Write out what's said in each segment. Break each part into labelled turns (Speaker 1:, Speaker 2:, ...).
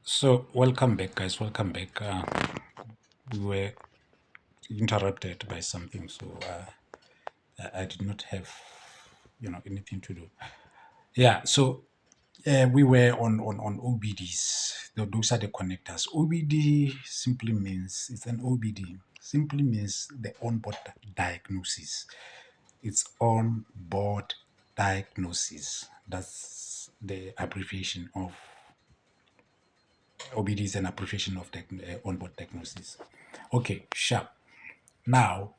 Speaker 1: So, welcome back, guys. Welcome back. We were interrupted by something, so I did not have, anything to do. Yeah. So we were on OBDs. Those are the connectors. OBD simply means it's an OBD. Simply means the onboard diagnosis. It's on-board diagnosis. That's the abbreviation of OBD is an abbreviation of onboard diagnosis. Okay, sharp. Now,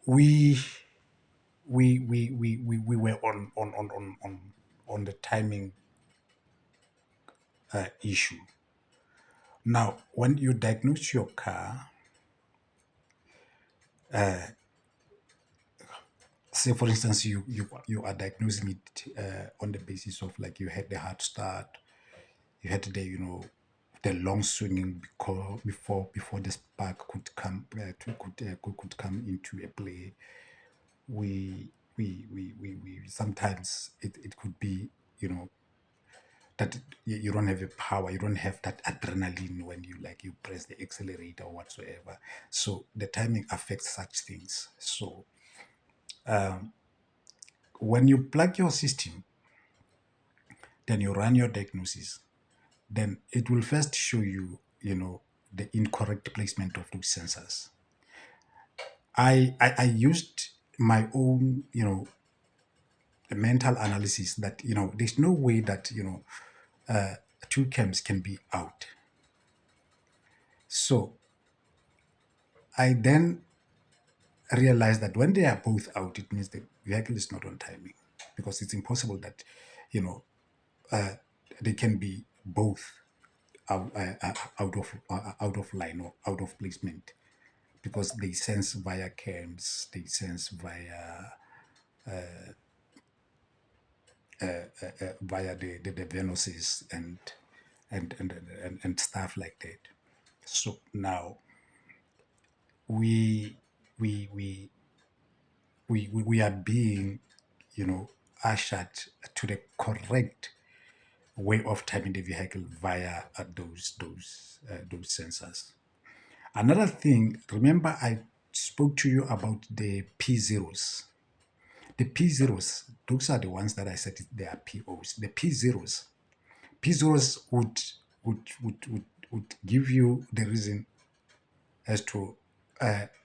Speaker 1: we we were on the timing issue. Now, when you diagnose your car, say for instance, you are diagnosing it on the basis of like you had the hard start, you had the the long swinging before the spark could come could come into a play. We sometimes it could be that you don't have a power, you don't have that adrenaline when you press the accelerator or whatsoever. So the timing affects such things. So when you plug your system, then you run your diagnosis, then it will first show you the incorrect placement of those sensors. I used my own mental analysis that there's no way that two cams can be out. So I then realized that when they are both out, it means the vehicle is not on timing, because it's impossible that you know they can be both out of line or out of placement, because they sense via cams, they sense via the Venuses and stuff like that. So now we we we we are being ushered to the correct way of timing the vehicle via those sensors. Another thing, remember I spoke to you about the P zeros. The P zeros, those are the ones that I said they are POs. The P zeros would give you the reason as to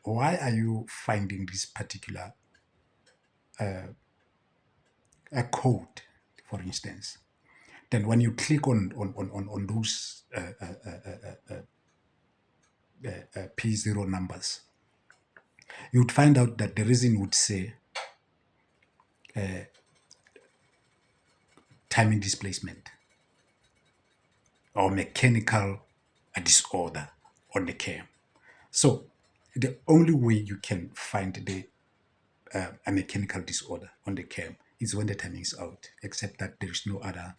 Speaker 1: why are you finding this particular a code, for instance. Then when you click on those P0 numbers, you would find out that the reason would say timing displacement or mechanical disorder on the cam. So the only way you can find a mechanical disorder on the cam is when the timing is out, except that there is no other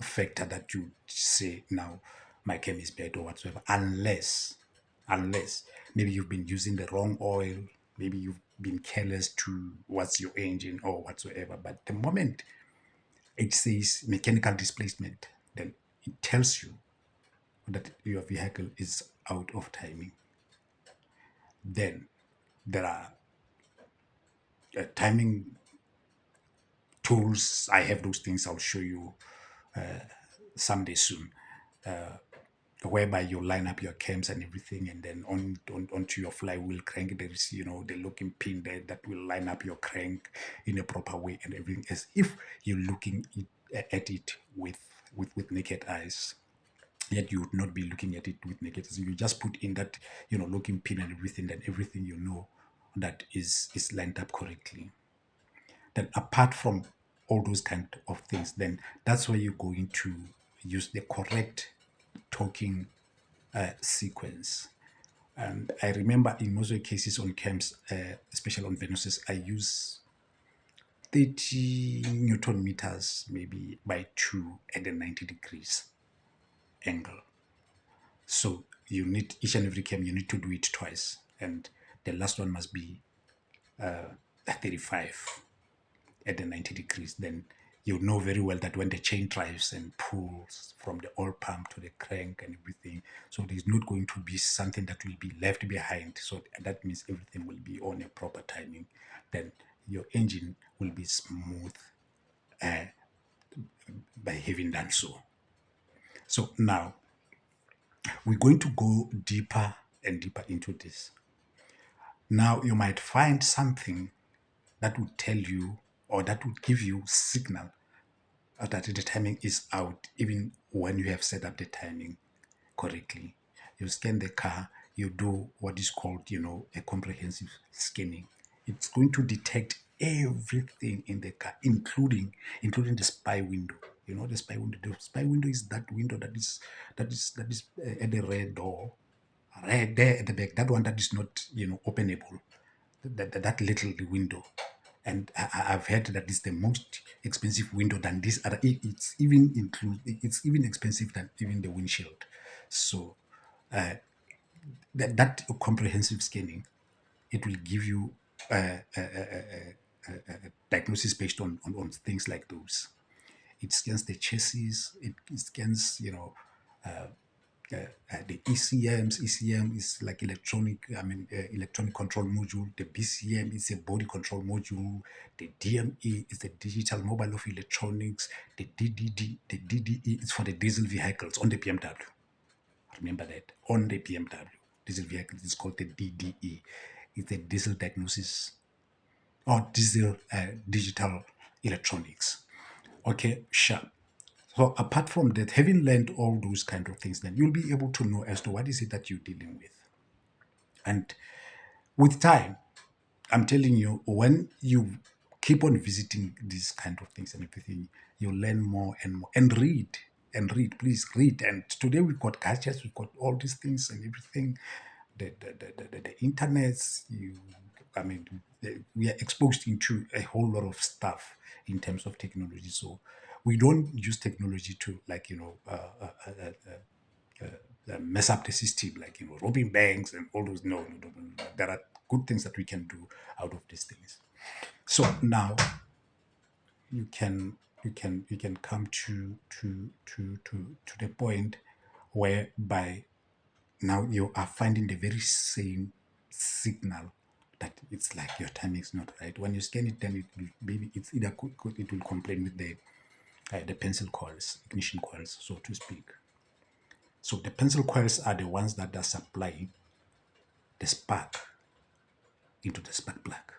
Speaker 1: factor that you say now my cam is bad or whatsoever, unless maybe you've been using the wrong oil, maybe you've been careless to what's your engine or whatsoever. But the moment it says mechanical displacement, then it tells you that your vehicle is out of timing. Then there are timing tools. I have those things. I'll show you someday soon, whereby you line up your cams and everything, and then onto your flywheel crank there is the looking pin there that will line up your crank in a proper way and everything, as if you're looking at it with naked eyes. Yet you would not be looking at it with naked eyes. You just put in that looking pin and everything, then everything that is lined up correctly. Then apart from all those kind of things, then that's where you're going to use the correct talking sequence. And I remember in most of the cases on cams, especially on Venuses, I use 30 Newton meters, maybe by 2 at a 90 degrees angle. So you need each and every cam, you need to do it twice. And the last one must be 35 at the 90 degrees. Then you know very well that when the chain drives and pulls from the oil pump to the crank and everything, so there's not going to be something that will be left behind. So that means everything will be on a proper timing. Then your engine will be smooth by having done so. So now we're going to go deeper and deeper into this. Now you might find something that would tell you or that would give you signal that the timing is out even when you have set up the timing correctly. You scan the car, you do what is called, a comprehensive scanning. It's going to detect everything in the car, including the spy window. You know the spy window. The spy window is that window that is at the rear door, right there at the back. That one that is not openable. That little window. And I've heard that it's the most expensive window than this other. It's even expensive than even the windshield. So that comprehensive scanning, it will give you diagnosis based on things like those. It scans the chassis. It scans the ECMs. ECM is like electronic control module. The BCM is a body control module. The DME is the digital mobile of electronics. The DDE is for the diesel vehicles on the BMW. Remember that on the BMW diesel vehicle is called the DDE. It's a diesel diagnosis or diesel digital electronics. Okay, sure. So apart from that, having learned all those kind of things, then you'll be able to know as to what is it that you're dealing with. And with time, I'm telling you, when you keep on visiting these kind of things and everything, you learn more and more. And read, please read. And today we've got gadgets, we've got all these things and everything. The internets, we are exposed into a whole lot of stuff in terms of technology. So we don't use technology to mess up the system, like robbing banks and all those. No. There are good things that we can do out of these things. So now you can come to the point whereby now you are finding the very same signal that it's like your timing is not right. When you scan it, then maybe it's either it will complain with the pencil coils, ignition coils, so to speak. So the pencil coils are the ones that are supplying the spark into the spark plug.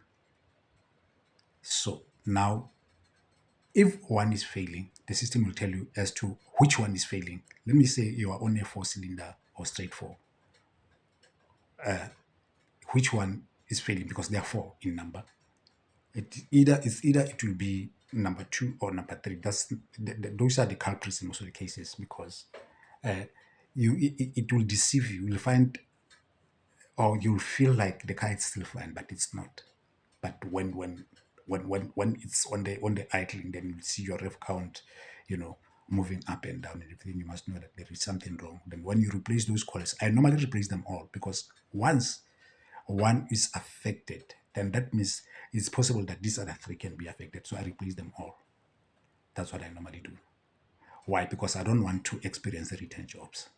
Speaker 1: So now, if one is failing, the system will tell you as to which one is failing. Let me say you are on a 4-cylinder or straight four. Which one is failing? Because there are four in number. Either it will be number 2 or number 3. Those are the culprits in most of the cases, because it will deceive you. You'll find, or you'll feel like the car is still fine, but it's not. But when it's on the idling, then you see your rev count, moving up and down and everything. You must know that there is something wrong. Then when you replace those coils, I normally replace them all, because once one is affected, then that means it's possible that these other 3 can be affected. So I replace them all. That's what I normally do. Why? Because I don't want to experience return jobs.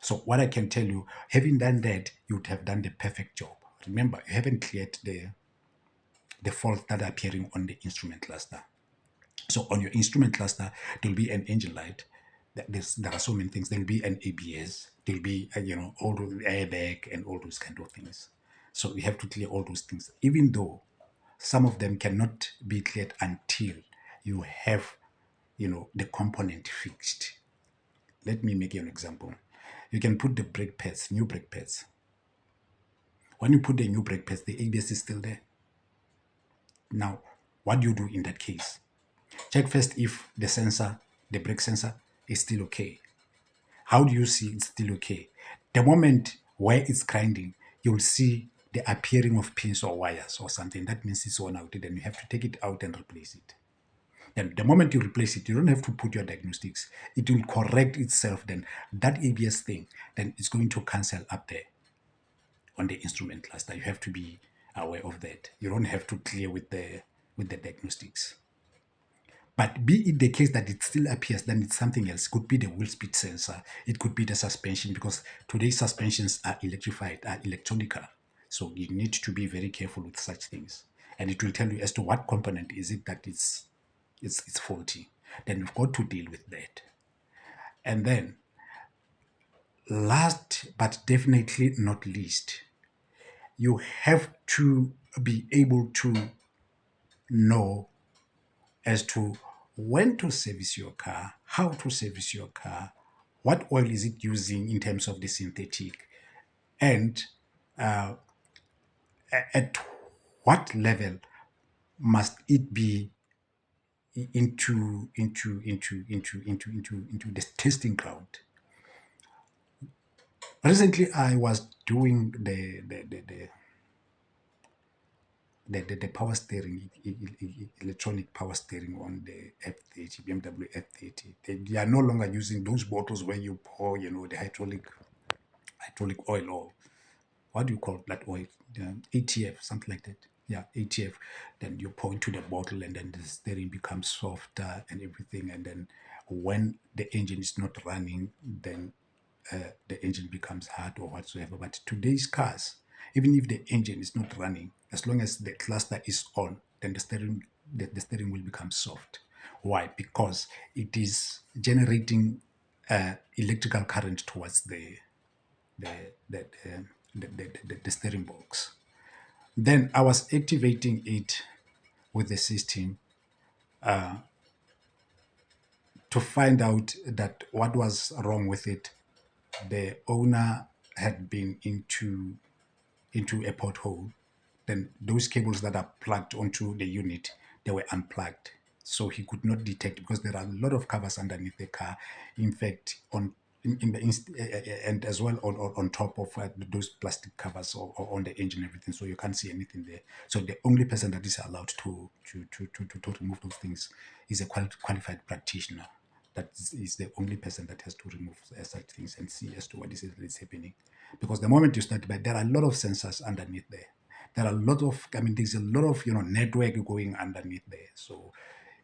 Speaker 1: So what I can tell you, having done that, you would have done the perfect job. Remember, you haven't cleared the faults that are appearing on the instrument cluster. So on your instrument cluster, there'll be an engine light. There are so many things. There'll be an ABS. There'll be all those airbag and all those kind of things. So you have to clear all those things, even though some of them cannot be cleared until you have the component fixed. Let me make you an example. You can put the brake pads, new brake pads. When you put the new brake pads, the ABS is still there. Now, what do you do in that case? Check first if the brake sensor is still okay. How do you see it's still okay? The moment where it's grinding, you'll see the appearing of pins or wires or something. That means it's worn out. Then you have to take it out and replace it. Then the moment you replace it, you don't have to put your diagnostics. It will correct itself. Then that ABS thing, then it's going to cancel up there on the instrument cluster. You have to be aware of that. You don't have to clear with the diagnostics. But be it the case that it still appears, then it's something else. It could be the wheel speed sensor. It could be the suspension, because today's suspensions are electrified, are electronical. So you need to be very careful with such things. And it will tell you as to what component is it that it's faulty. Then you've got to deal with that. And then, last but definitely not least, you have to be able to know as to when to service your car, how to service your car, what oil is it using in terms of the synthetic, and at what level must it be into the testing ground. Recently, I was doing the power steering, electronic power steering on the F30, BMW F30. They are no longer using those bottles where you pour, the hydraulic oil, or what do you call that oil? ATF, something like that. Yeah, ATF. Then you pour into the bottle, and then the steering becomes softer and everything. And then when the engine is not running, then the engine becomes hard or whatsoever. But today's cars, even if the engine is not running, as long as the cluster is on, then the steering will become soft. Why? Because it is generating electrical current towards the the, the steering box. Then I was activating it with the system to find out that what was wrong with it. The owner had been into a pothole. Then those cables that are plugged onto the unit, they were unplugged. So he could not detect, because there are a lot of covers underneath the car. In fact, in the and as well on top of those plastic covers, or on the engine and everything, so you can't see anything there. So the only person that is allowed to remove those things is a qualified practitioner. That is the only person that has to remove such things and see as to what is it that is happening. Because the moment you start, but there are a lot of sensors underneath there. There are a lot of, there's a lot of, network going underneath there. So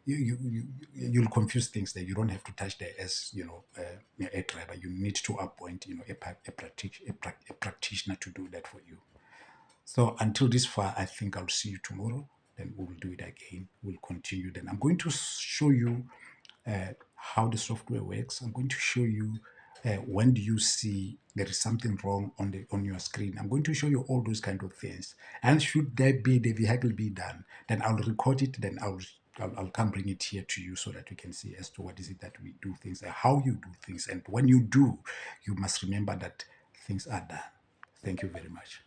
Speaker 1: you'll confuse things there. You don't have to touch there as, a driver. You need to appoint, a practitioner to do that for you. So until this far, I think I'll see you tomorrow. Then we will do it again. We'll continue. Then I'm going to show you how the software works. I'm going to show you when do you see there is something wrong on your screen. I'm going to show you all those kind of things. And should there be the vehicle be done, then I'll record it. Then I'll come bring it here to you, so that you can see as to what is it that we do things, how you do things. And when you do, you must remember that things are done. Thank you very much.